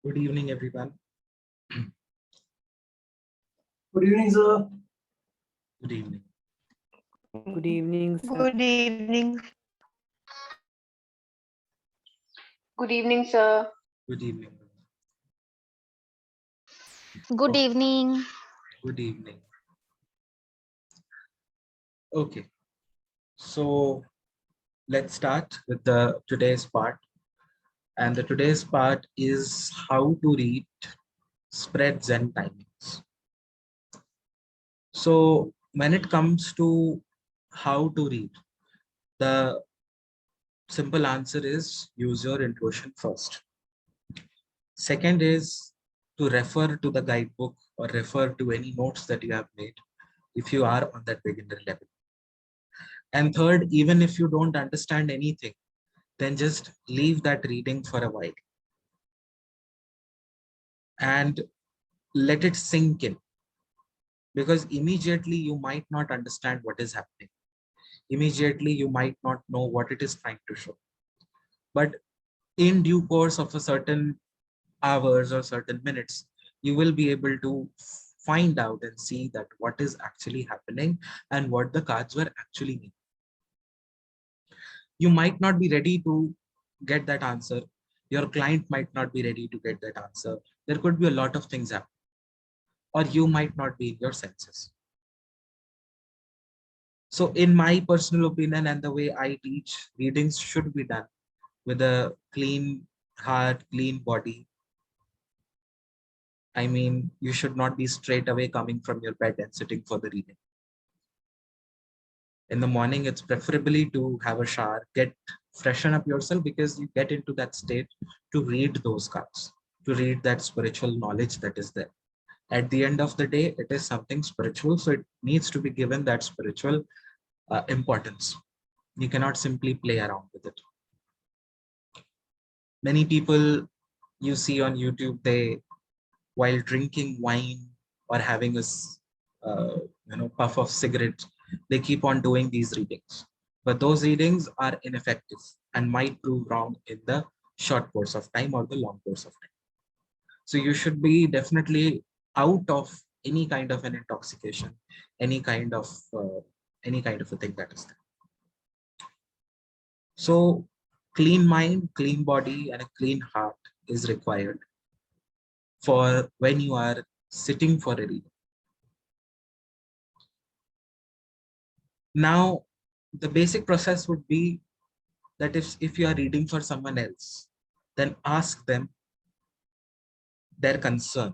Good evening, everyone. Good evening, sir. Good evening. Good evening, sir. Good evening. Good evening, sir. Good evening. Good evening. Good evening. Okay, so let's start with the today's part. And the today's part is how to read spreads and timings. So when it comes to how to read, the simple answer is use your intuition first. Second is to refer to the guidebook or refer to any notes that you have made if you are on that beginner level. And third, even if you don't understand anything, then just leave that reading for a while and let it sink in, because immediately you might not understand what is happening. Immediately you might not know what it is trying to show. But in due course of a certain hours or certain minutes, you will be able to find out and see that what is actually happening and what the cards were actually meaning. You might not be ready to get that answer. Your client might not be ready to get that answer. There could be a lot of things happening, or you might not be in your senses. So in my personal opinion and the way I teach, readings should be done with a clean heart, clean body. I mean, you should not be straight away coming from your bed and sitting for the reading. In the morning, it's preferably to have a shower, freshen up yourself, because you get into that state to read those cards, to read that spiritual knowledge that is there. At the end of the day, it is something spiritual, so it needs to be given that spiritual importance. You cannot simply play around with it. Many people you see on YouTube, they, while drinking wine or having a puff of cigarette, they keep on doing these readings. But those readings are ineffective and might prove wrong in the short course of time or the long course of time. So you should be definitely out of any kind of an intoxication, any kind of a thing that is there. So clean mind, clean body, and a clean heart is required for when you are sitting for a reading. Now, the basic process would be that if you are reading for someone else, then ask them their concern.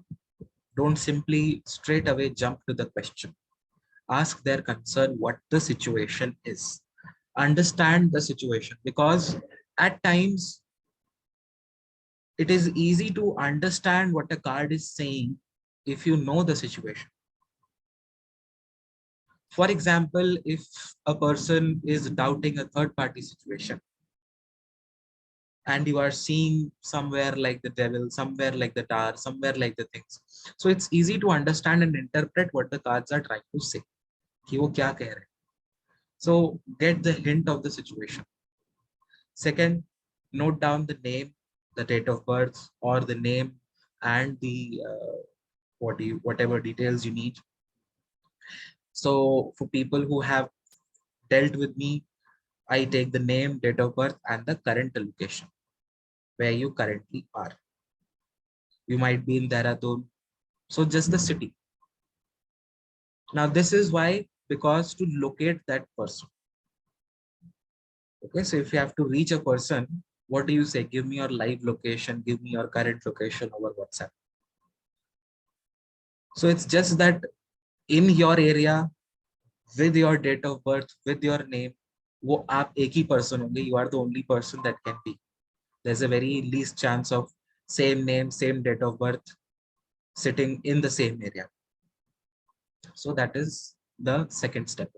Don't simply straight away jump to the question. Ask their concern what the situation is. Understand the situation, because at times it is easy to understand what a card is saying if you know the situation. For example, if a person is doubting a third party situation and you are seeing somewhere like the devil, somewhere like the tower, somewhere like the things. So it's easy to understand and interpret what the cards are trying to say. कि वो क्या कह रहे हैं. So get the hint of the situation. Second, note down the name, the date of birth, or the name and the whatever details you need. So for people who have dealt with me, I take the name, date of birth, and the current location where you currently are. You might be in Dehradun, so just the city. Now this is why, because to locate that person. Okay, so if you have to reach a person, what do you say? Give me your live location, give me your current location over WhatsApp. So it's just that in your area, with your date of birth, with your name, वो आप एक ही person होंगे. You are the only person that can be. There's a very least chance of same name, same date of birth sitting in the same area. So that is the second step.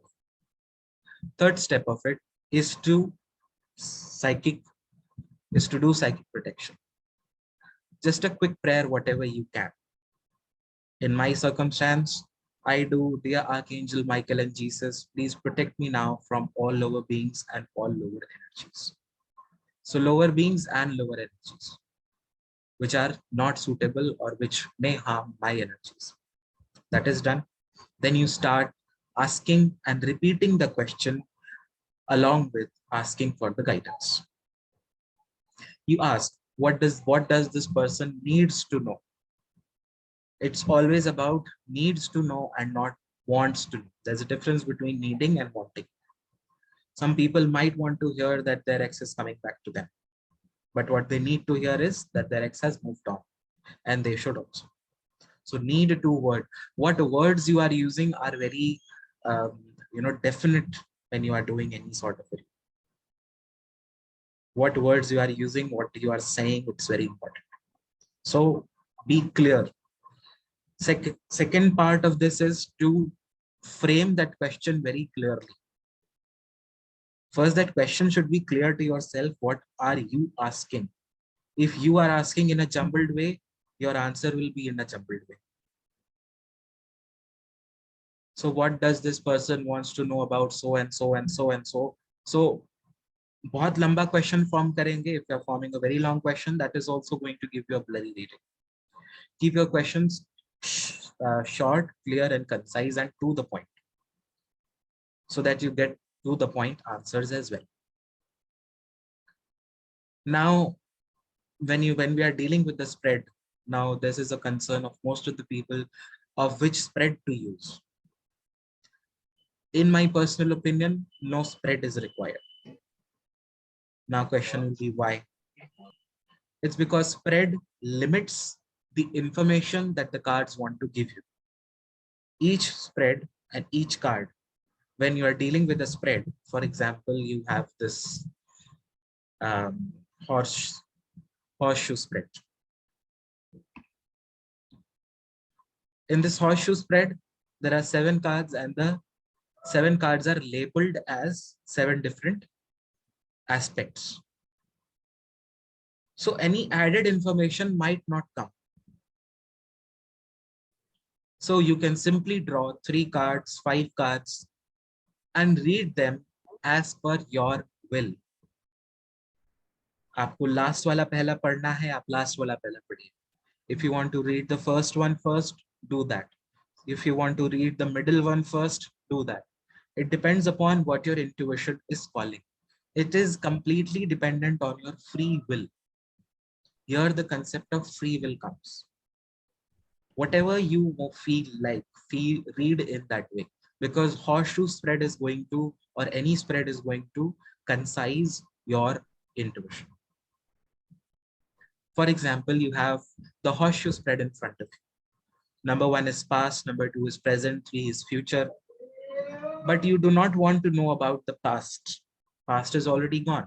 Third step of it is to do psychic protection. Just a quick prayer, whatever you can. In my circumstance, I do, dear Archangel Michael and Jesus, please protect me now from all lower beings and all lower energies. So lower beings and lower energies, which are not suitable or which may harm my energies. That is done. Then you start asking and repeating the question along with asking for the guidance. You ask, what does this person needs to know? It's always about needs to know and not wants to know. There's a difference between needing and wanting. Some people might want to hear that their ex is coming back to them, but what they need to hear is that their ex has moved on, and they should also. So need to word. What words you are using are very definite when you are doing any sort of it. What words you are using, what you are saying, it's very important. So be clear. Second part of this is to frame that question very clearly. First, that question should be clear to yourself. What are you asking? If you are asking in a jumbled way, your answer will be in a jumbled way. So what does this person wants to know about so and so and so and so? So बहुत लंबा question form करेंगे. If you are forming a very long question, that is also going to give you a blurry reading. Keep your questions short, clear, and concise, and to the point, so that you get to the point answers as well. Now, when we are dealing with the spread, now this is a concern of most of the people of which spread to use. In my personal opinion, no spread is required. Now question will be why? It's because spread limits the information that the cards want to give you. Each spread and each card, when you are dealing with a spread, for example, you have this horseshoe spread. In this horseshoe spread, there are 7 cards, and the 7 cards are labeled as 7 different aspects. So any added information might not come. So you can simply draw 3 cards, 5 cards, and read them as per your will. आपको last वाला पहला पढ़ना है, आप last वाला पहला पढ़िए. If you want to read the first one first, do that. If you want to read the middle one first, do that. It depends upon what your intuition is calling. It is completely dependent on your free will. Here the concept of free will comes. Whatever you feel like, read in that way, because horseshoe spread is going to, or any spread is going to concise your intuition. For example, you have the horseshoe spread in front of you. Number 1 is past, number 2 is present, 3 is future. But you do not want to know about the past. Past is already gone.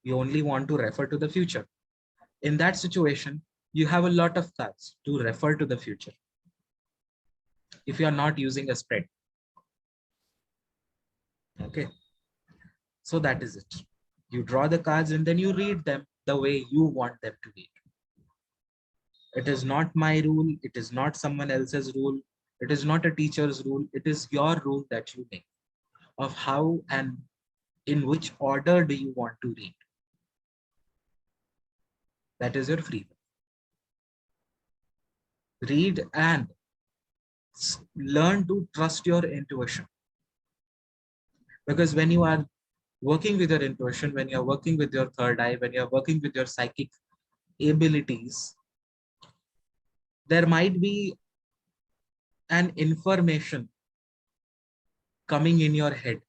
You only want to refer to the future. In that situation, you have a lot of cards to refer to the future if you are not using a spread. Okay, so that is it. You draw the cards and then you read them the way you want them to read. It is not my rule. It is not someone else's rule. It is not a teacher's rule. It is your rule that you make of how and in which order do you want to read. That is your freedom. Read and learn to trust your intuition. Because when you are working with your intuition, when you're working with your third eye, when you're working with your psychic abilities, there might be an information coming in your head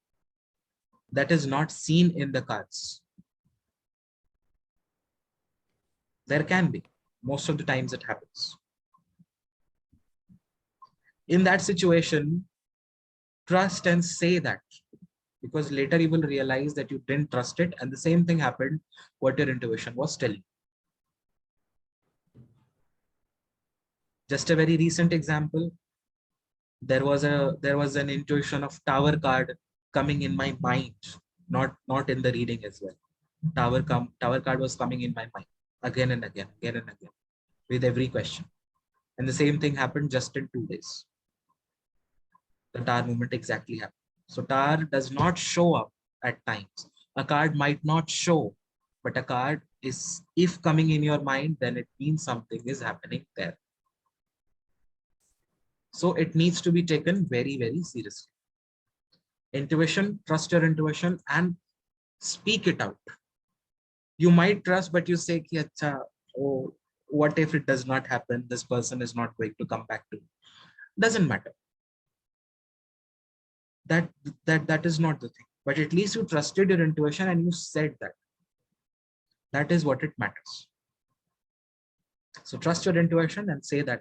that is not seen in the cards. There can be. Most of the times it happens. In that situation, trust and say that, because later you will realize that you didn't trust it, and the same thing happened what your intuition was telling. Just a very recent example, there was an intuition of tower card coming in my mind, not in the reading as well. Tower card was coming in my mind again and again with every question, and the same thing happened just in 2 days. The tower movement exactly happened. So tower does not show up at times. A card might not show, but a card is, if coming in your mind, then it means something is happening there. So it needs to be taken very, very seriously. Intuition, trust your intuition and speak it out. You might trust, but you say, oh, what if it does not happen? This person is not going to come back to me. Doesn't matter. That is not the thing. But at least you trusted your intuition and you said that. That is what it matters. So trust your intuition and say that.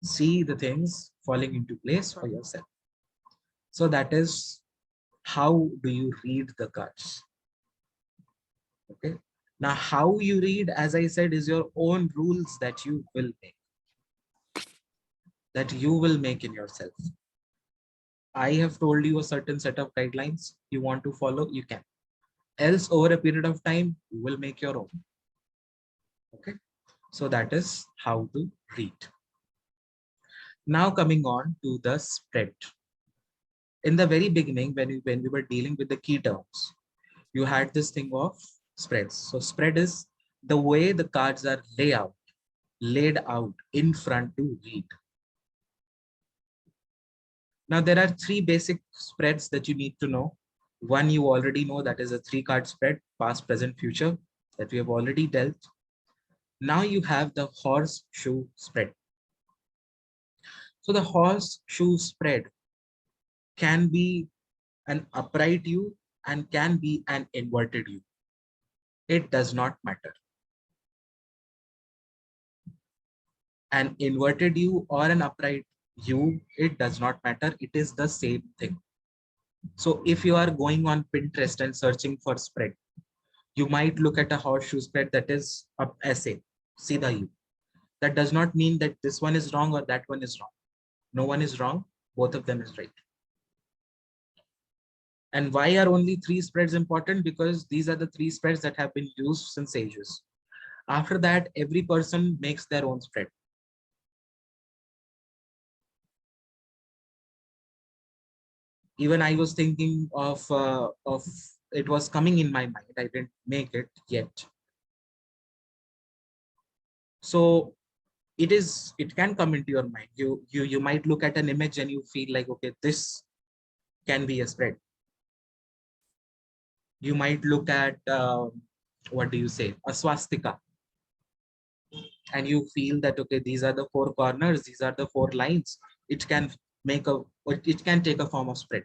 See the things falling into place for yourself. So that is how do you read the cards. Okay. Now, how you read, as I said, is your own rules that you will make. That you will make in yourself. I have told you a certain set of guidelines you want to follow, you can. Else, over a period of time, you will make your own. Okay. So that is how to read. Now coming on to the spread. In the very beginning, when we were dealing with the key terms, you had this thing of spreads. So spread is the way the cards are laid out in front to read. Now there are 3 basic spreads that you need to know. One you already know, that is a 3-card spread, past, present, future, that we have already dealt. Now you have the horseshoe spread. So the horseshoe spread can be an upright U and can be an inverted U. It does not matter. An inverted U or an upright U, it does not matter. It is the same thing. So if you are going on Pinterest and searching for spread, you might look at a horseshoe spread that is up essay, Sida U. That does not mean that this one is wrong or that one is wrong. No one is wrong. Both of them is right. And why are only 3 spreads important? Because these are the 3 spreads that have been used since ages. After that, every person makes their own spread. Even I was thinking of it was coming in my mind. I didn't make it yet. So it can come into your mind. You might look at an image and you feel like, okay, this can be a spread. You might look at, what do you say, a swastika, and you feel that, okay, these are the four corners, these are the four lines. It can make a, it can take a form of spread.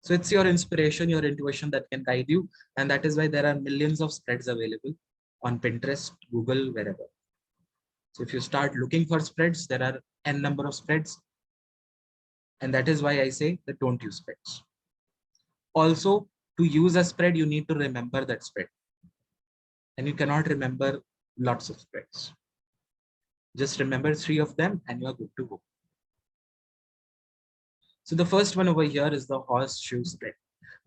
So it's your inspiration, your intuition that can guide you. And that is why there are millions of spreads available on Pinterest, Google, wherever. So if you start looking for spreads, there are n number of spreads. And that is why I say that don't use spreads. Also, to use a spread, you need to remember that spread. And you cannot remember lots of spreads. Just remember 3 of them and you are good to go. So the first one over here is the horseshoe spread.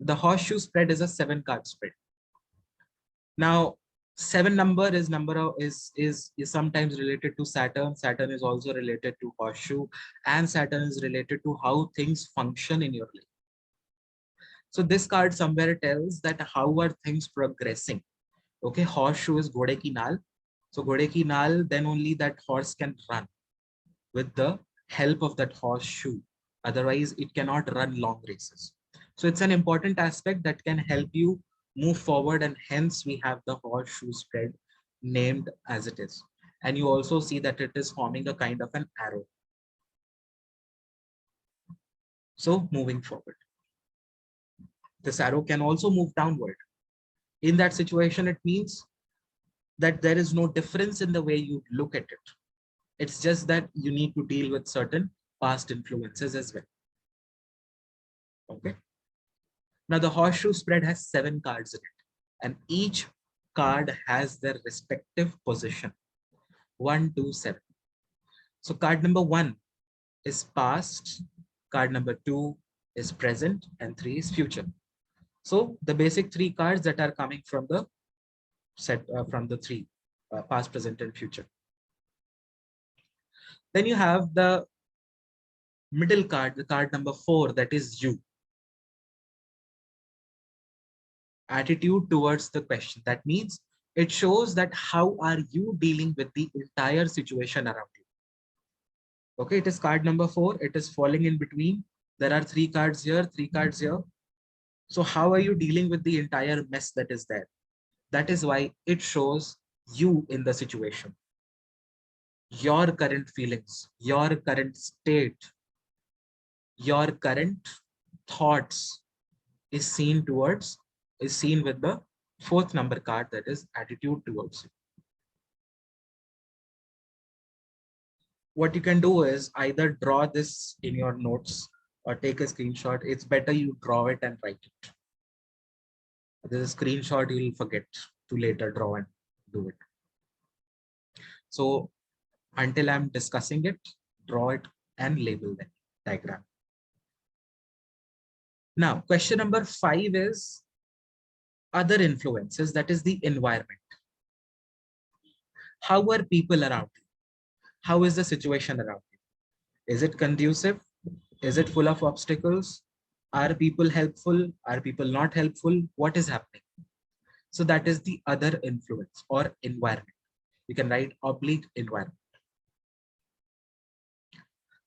The horseshoe spread is a 7-card spread. Now, 7 number is sometimes related to Saturn. Saturn is also related to horseshoe, and Saturn is related to how things function in your life. So this card somewhere tells that how are things progressing. Okay, horseshoe is Ghode ki Naal. So Ghode ki Naal, then only that horse can run with the help of that horseshoe. Otherwise, it cannot run long races. So it's an important aspect that can help you move forward, and hence we have the horseshoe spread named as it is. And you also see that it is forming a kind of an arrow. So moving forward, this arrow can also move downward. In that situation, it means that there is no difference in the way you look at it. It's just that you need to deal with certain past influences as well. Okay. Now the horseshoe spread has 7 cards in it, and each card has their respective position. 1, 2, 7. So card number 1 is past, card number 2 is present, and 3 is future. So the basic 3 cards that are coming from the set from the 3 past, present, and future. Then you have the middle card, the card number 4, that is you. Attitude towards the question. That means it shows that how are you dealing with the entire situation around you. Okay, it is card number 4. It is falling in between. There are 3 cards here, 3 cards here. So how are you dealing with the entire mess that is there? That is why it shows you in the situation. Your current feelings, your current state, your current thoughts is seen with the 4th number card, that is attitude towards it. What you can do is either draw this in your notes or take a screenshot. It's better you draw it and write it. This screenshot you'll forget to later draw and do it. So until I'm discussing it, draw it and label the diagram. Now, question number 5 is other influences, that is the environment. How are people around you? How is the situation around you? Is it conducive? Is it full of obstacles? Are people helpful? Are people not helpful? What is happening? So that is the other influence or environment. You can write oblique environment.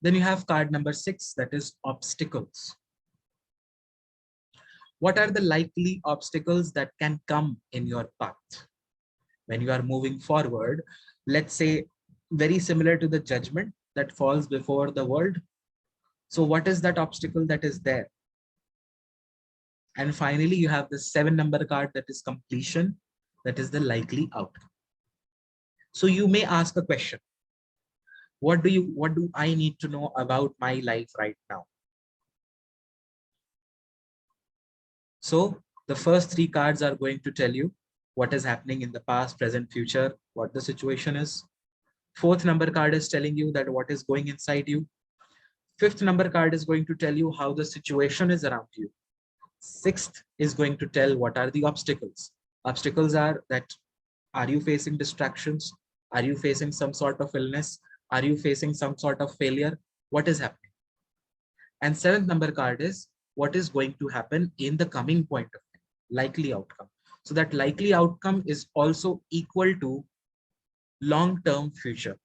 Then you have card number 6, that is obstacles. What are the likely obstacles that can come in your path when you are moving forward? Let's say very similar to the judgment that falls before the world. So what is that obstacle that is there? And finally, you have the 7 number card, that is completion, that is the likely outcome. So you may ask a question. What do I need to know about my life right now? So the first 3 cards are going to tell you what is happening in the past, present, future, what the situation is. 4th number card is telling you that what is going inside you. 5th number card is going to tell you how the situation is around you. 6th is going to tell what are the obstacles. Obstacles are that, are you facing distractions? Are you facing some sort of illness? Are you facing some sort of failure? What is happening? And 7th number card is what is going to happen in the coming point of time, likely outcome. So that likely outcome is also equal to long-term future.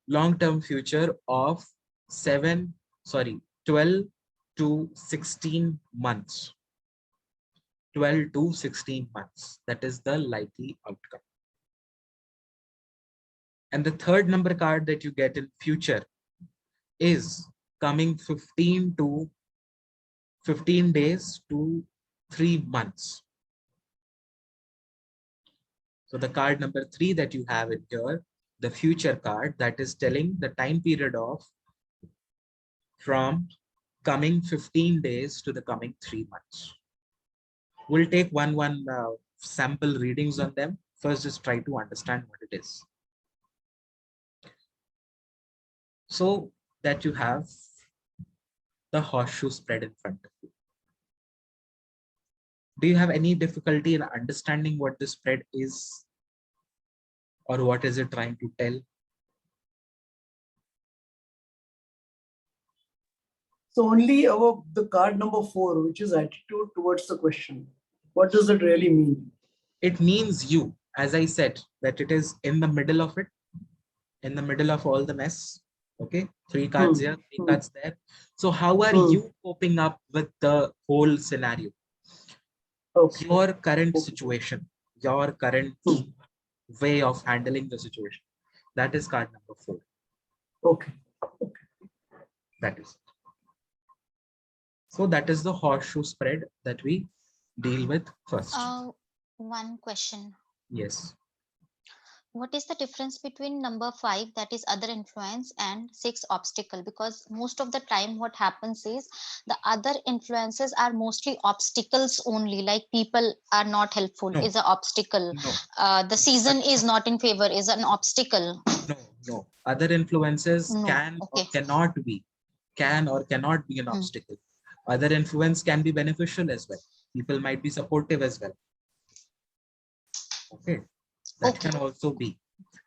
Long-term future of 12, to 16 months. 12 to 16 months. That is the likely outcome. And the third number card that you get in future is coming 15 days to 3 months. So the card number 3 that you have in here, the future card, that is telling the time period of from coming 15 days to the coming 3 months. We'll take one sample readings on them. First, just try to understand what it is. So that you have the horseshoe spread in front of you. Do you have any difficulty in understanding what the spread is? Or what is it trying to tell? So only about the card number 4, which is attitude towards the question. What does it really mean? It means you, as I said, that it is in the middle of it, in the middle of all the mess. Okay, 3 cards here, 3 cards there. So how are you coping up with the whole scenario? Okay. Your current situation, your current way of handling the situation. That is card number 4. Okay. That is it. So that is the horseshoe spread that we deal with first. One question. Yes. What is the difference between number 5, that is other influence, and 6, obstacle? Because most of the time what happens is the other influences are mostly obstacles only, like people are not helpful is an obstacle. The season is not in favor is an obstacle. No. Other influences No. can Okay. or cannot be an obstacle. Other influence can be beneficial as well. People might be supportive as well. Okay. That can also be.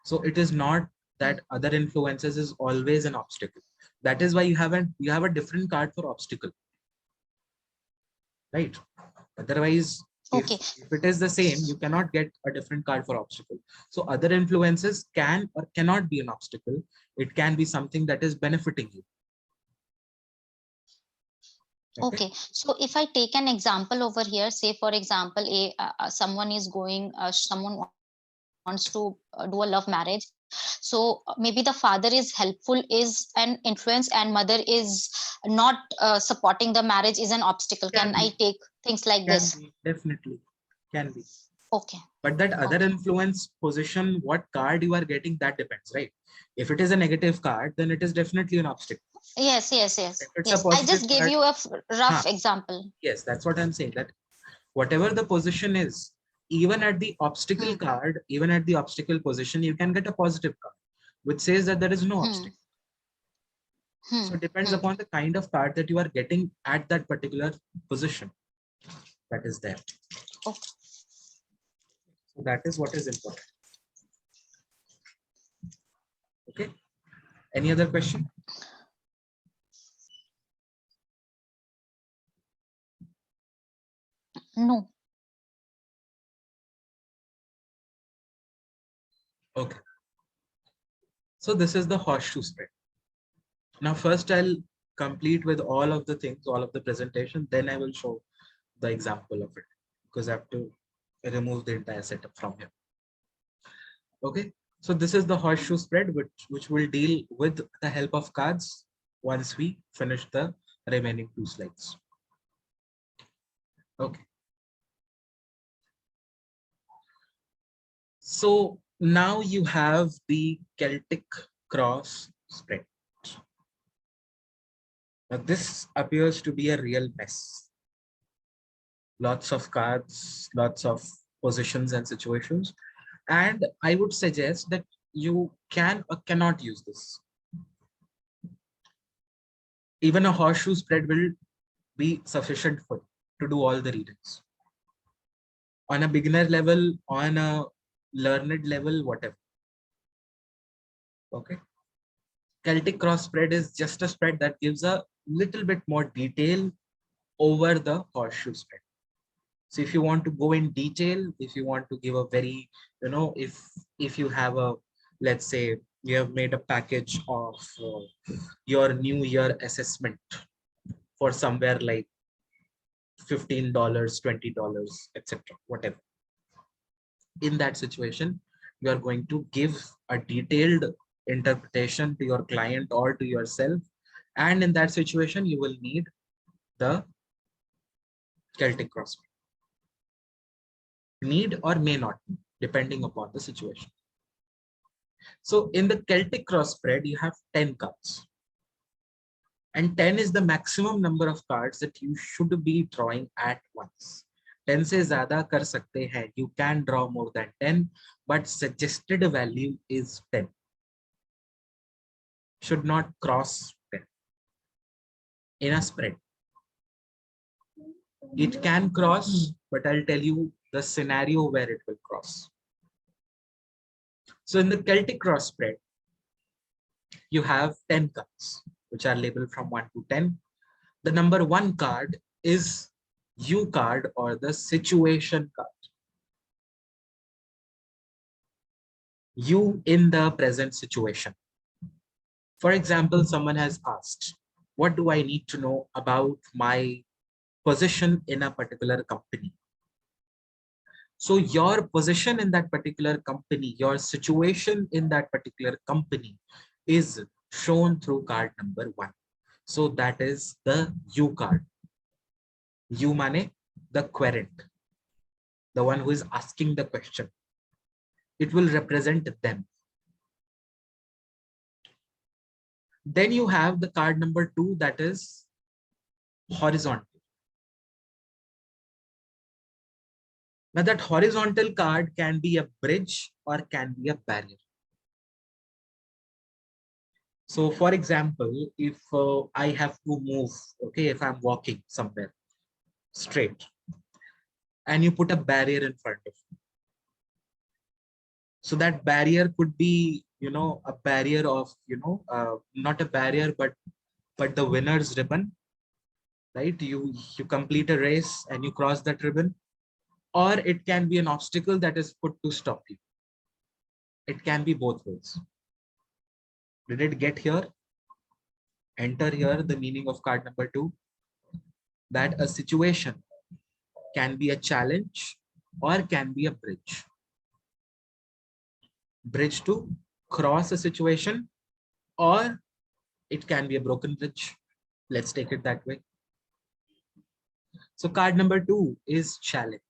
So it is not that other influences is always an obstacle. That is why you have a different card for obstacle. Right? Otherwise, if it is the same, you cannot get a different card for obstacle. So other influences can or cannot be an obstacle. It can be something that is benefiting you. Okay, so if I take an example over here, say for example, someone is going, someone wants to do a love marriage. So maybe the father is helpful is an influence and mother is not supporting the marriage is an obstacle. Can I take things like this? Definitely can be. Okay. But that other influence position, what card you are getting, that depends, right? If it is a negative card, then it is definitely an obstacle. Yes. I just gave card, you a rough example. Yes, that's what I'm saying, that whatever the position is, even at the obstacle card, even at the obstacle position, you can get a positive card, which says that there is no obstacle. So it depends upon the kind of card that you are getting at that particular position that is there. Okay. So that is what is important. Okay. Any other question? No. Okay. So this is the horseshoe spread. Now, first I'll complete with all of the things, all of the presentation, then I will show the example of it because I have to remove the entire setup from here. Okay. So this is the horseshoe spread, which will deal with the help of cards once we finish the remaining 2 slides. Okay. So now you have the Celtic cross spread. Now this appears to be a real mess. Lots of cards, lots of positions and situations. And I would suggest that you can or cannot use this. Even a horseshoe spread will be sufficient for to do all the readings. On a beginner level, on a learned level, whatever. Okay. Celtic cross spread is just a spread that gives a little bit more detail over the horseshoe spread. So if you want to go in detail, if you want to give a very, if you have a, let's say you have made a package of your new year assessment, for somewhere like $15, $20, etc., whatever. In that situation, you are going to give a detailed interpretation to your client or to yourself. And in that situation, you will need the Celtic cross. Need or may not, depending upon the situation. So in the Celtic cross spread, you have 10 cards. And 10 is the maximum number of cards that you should be drawing at once. 10 से ज़्यादा कर सकते हैं. You can draw more than 10, but suggested value is 10. Should not cross 10 in a spread. It can cross, but I'll tell you the scenario where it will cross. So in the Celtic cross spread, you have 10 cards, which are labeled from 1 to 10. The number 1 card is U card or the situation card. You in the present situation. For example, someone has asked, what do I need to know about my position in a particular company? So your position in that particular company, your situation in that particular company is shown through card number 1. So that is the U card. You mane the querent, the one who is asking the question. It will represent them. Then you have the card number 2, that is horizontal. Now that horizontal card can be a bridge or can be a barrier. So for example, if I have to move, okay, if I'm walking somewhere straight and you put a barrier in front of me. So that barrier could be, a barrier of, not a barrier, but the winner's ribbon, right? You complete a race and you cross that ribbon, or it can be an obstacle that is put to stop you. It can be both ways. Did it get here? Enter here the meaning of card number 2, that a situation can be a challenge or can be a bridge. Bridge to cross a situation, or it can be a broken bridge. Let's take it that way. So card number 2 is challenge.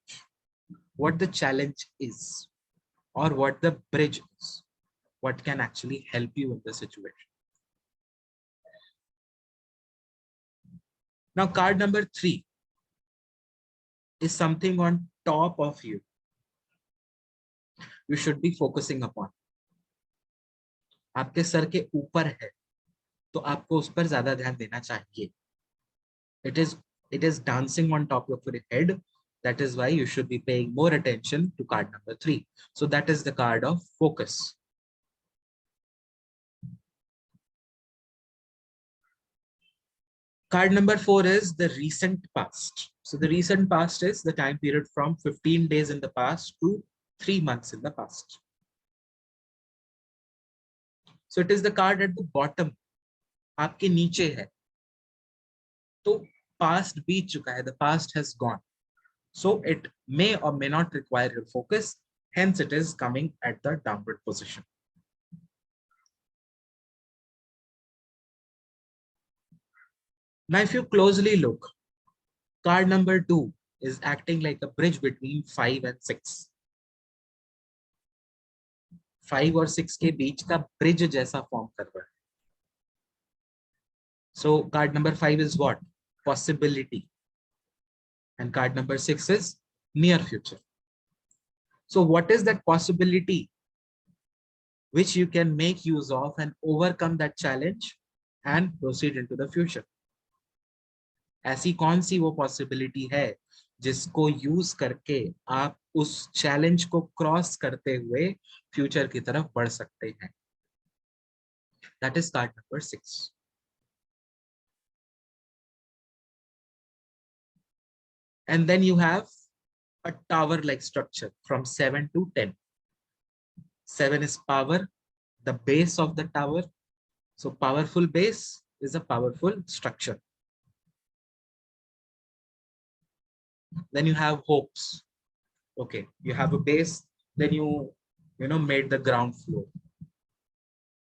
What the challenge is, or what the bridge is, what can actually help you in the situation. Now card number 3 is something on top of you. You should be focusing upon. आपके sir के ऊपर है, तो आपको उस पर ज्यादा ध्यान देना चाहिए. It is dancing on top of your head. That is why you should be paying more attention to card number 3. So that is the card of focus. Card number 4 is the recent past. So the recent past is the time period from 15 days in the past to 3 months in the past. So it is the card at the bottom. आपके नीचे है. तो past बीत चुका है. The past has gone. So it may or may not require your focus. Hence it is coming at the downward position. Now if you closely look, card number 2 is acting like a bridge between 5 and 6. 5 और 6 के बीच का bridge जैसा form कर रहा है. So card number 5 is what? Possibility. And card number 6 is near future. So what is that possibility which you can make use of and overcome that challenge and proceed into the future? ऐसी कौन सी वो possibility है जिसको use करके आप उस challenge को cross करते हुए फ्यूचर की तरफ बढ़ सकते हैं? That is card number 6. And then you have a tower-like structure from 7 to 10. 7 is power, the base of the tower. So powerful base is a powerful structure. Then you have hopes. Okay, you have a base, then you made the ground floor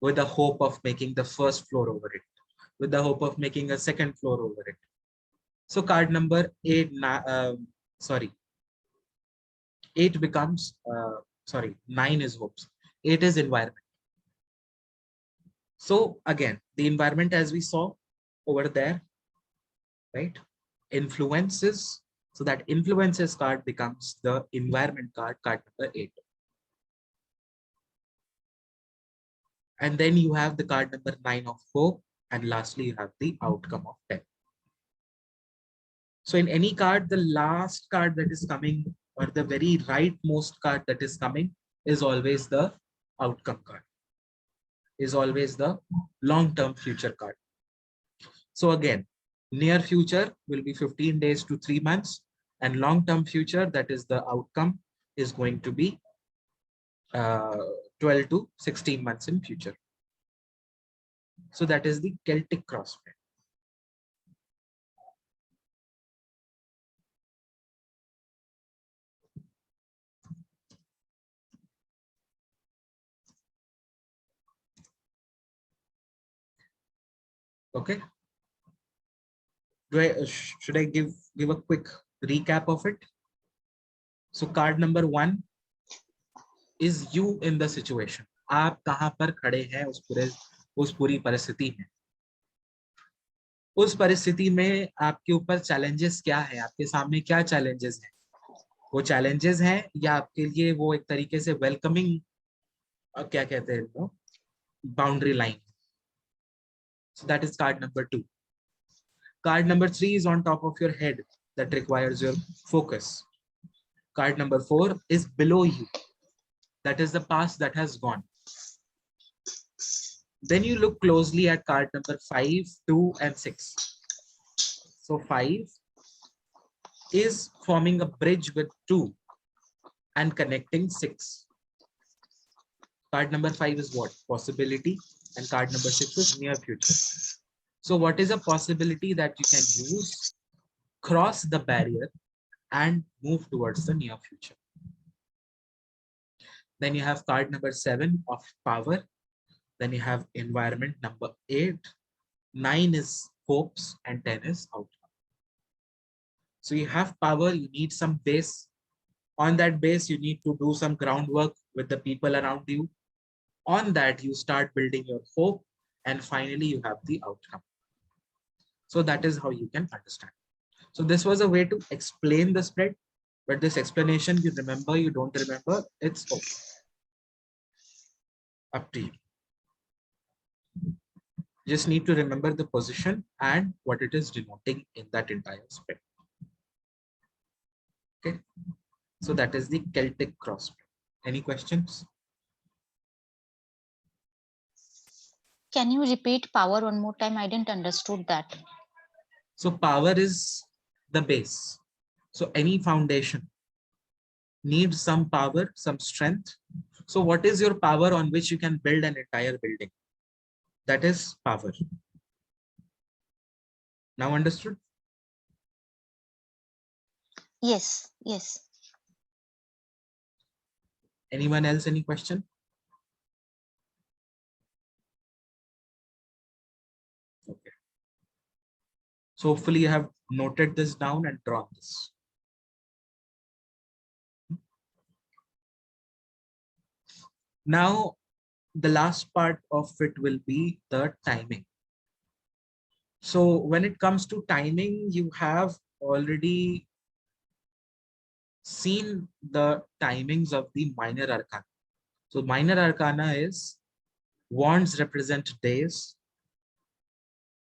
with the hope of making the first floor over it, with the hope of making a second floor over it. So card number 8 becomes, 9 is hopes, 8 is environment. So again, the environment, as we saw over there, right? Influences. So that influences card becomes the environment card, card number 8. And then you have the card number 9 of hope. And lastly, you have the outcome of 10. So in any card, the last card that is coming, or the very rightmost card that is coming, is always the outcome card, is always the long-term future card. So again, near future will be 15 days to 3 months, and long-term future, that is the outcome, is going to be 12 to 16 months in future. So that is the Celtic cross spread. Okay. Should I give a quick recap of it? So card number 1 is you in the situation. आप कहां पर खड़े हैं उस पूरी परिस्थिति में. उस परिस्थिति में आपके ऊपर चैलेंजेस क्या है, आपके सामने क्या चैलेंजेस हैं? वो चैलेंजेस हैं या आपके लिए वो एक तरीके से वेलकमिंग, क्या कहते हैं वो, boundary line. So that is card number 2. Card number 3 is on top of your head, that requires your focus. Card number 4 is below you, that is the past that has gone. Then you look closely at card number 5, 2 and 6. So 5 is forming a bridge with 2 and connecting 6. Card number 5 is what? Possibility. And card number 6 is near future. So what is a possibility that you can use, cross the barrier and move towards the near future? Then you have card number 7 of power. Then you have environment number 8. 9 is hopes and 10 is outcome. So you have power, you need some base. On that base, you need to do some groundwork with the people around you. On that, you start building your hope, and finally you have the outcome. So that is how you can understand. So this was a way to explain the spread, but this explanation, you remember, you don't remember, it's okay. Up to you. Just need to remember the position and what it is denoting in that entire spread. Okay, so that is the Celtic cross spread. Any questions? Can you repeat power one more time? I didn't understood that. So power is the base. So any foundation needs some power, some strength. So what is your power on which you can build an entire building? That is power. Now understood? Yes, yes. Anyone else, any question? Okay. So hopefully you have noted this down and drawn this. Now, the last part of it will be the timing. So when it comes to timing, you have already seen the timings of the minor arcana. So minor arcana is wands represent days,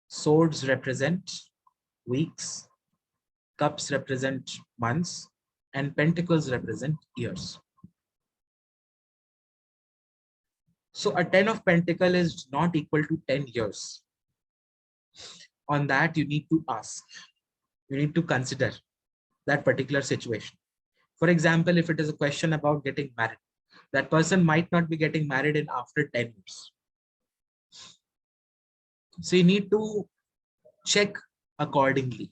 swords represent weeks, cups represent months, and pentacles represent years. So a 10 of pentacle is not equal to 10 years. On that, you need to ask, you need to consider that particular situation. For example, if it is a question about getting married, that person might not be getting married in after 10 years. So you need to check accordingly.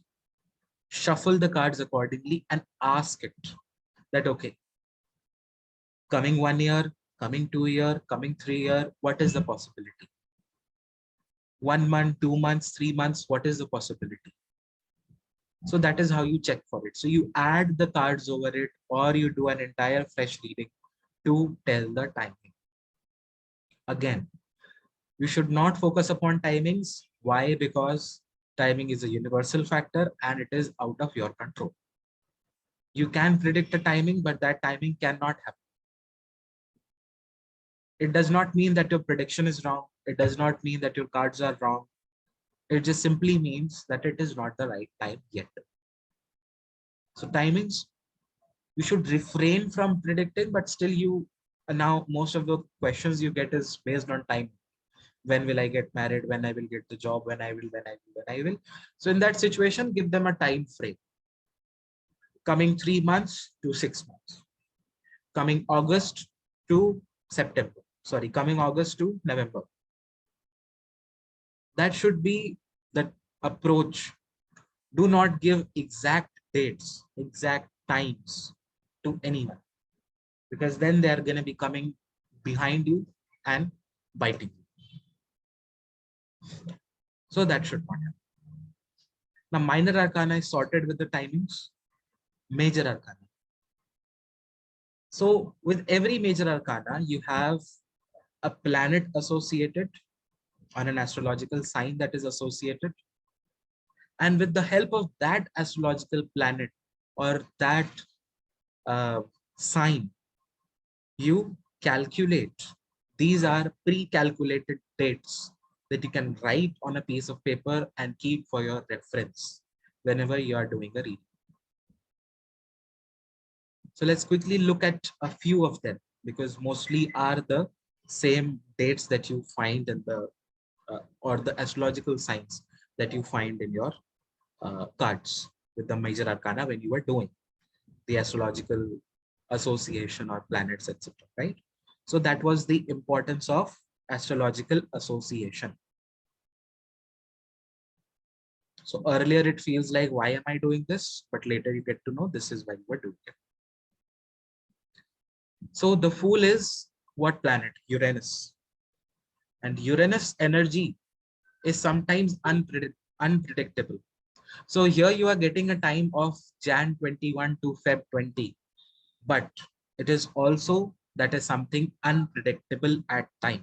shuffle the cards accordingly and ask it that, okay, coming 1 year, coming 2 year, coming 3 year, what is the possibility? 1 month, 2 months, 3 months, what is the possibility? So that is how you check for it. So you add the cards over it, or you do an entire fresh reading to tell the timing. Again, you should not focus upon timings. Why? Because timing is a universal factor and it is out of your control. You can predict the timing, but that timing cannot happen. It does not mean that your prediction is wrong. It does not mean that your cards are wrong. It just simply means that it is not the right time yet. So timings, you should refrain from predicting, but still you, now most of the questions you get is based on time. When will I get married? When I will get the job? When I will, when I will, when I will. So in that situation, give them a time frame. Coming 3 months to 6 months. Coming August to September. Sorry, coming August to November. That should be the approach. Do not give exact dates, exact times to anyone, because then they are going to be coming behind you and biting you. So that should not happen. Now, minor arcana is sorted with the timings, major arcana. So with every major arcana, you have a planet associated on an astrological sign that is associated. And with the help of that astrological planet or that sign, you calculate. These are pre-calculated dates that you can write on a piece of paper and keep for your reference whenever you are doing a reading. So let's quickly look at a few of them, because mostly are the same dates that you find in the or the astrological signs that you find in your cards with the major arcana when you are doing the astrological association or planets, etc. Right? So that was the importance of astrological association. So earlier it feels like, why am I doing this? But later you get to know this is why you are doing it. So the Fool is what planet? Uranus. And Uranus energy is sometimes unpredictable. So here you are getting a time of Jan 21 to Feb 20, but it is also that is something unpredictable at times.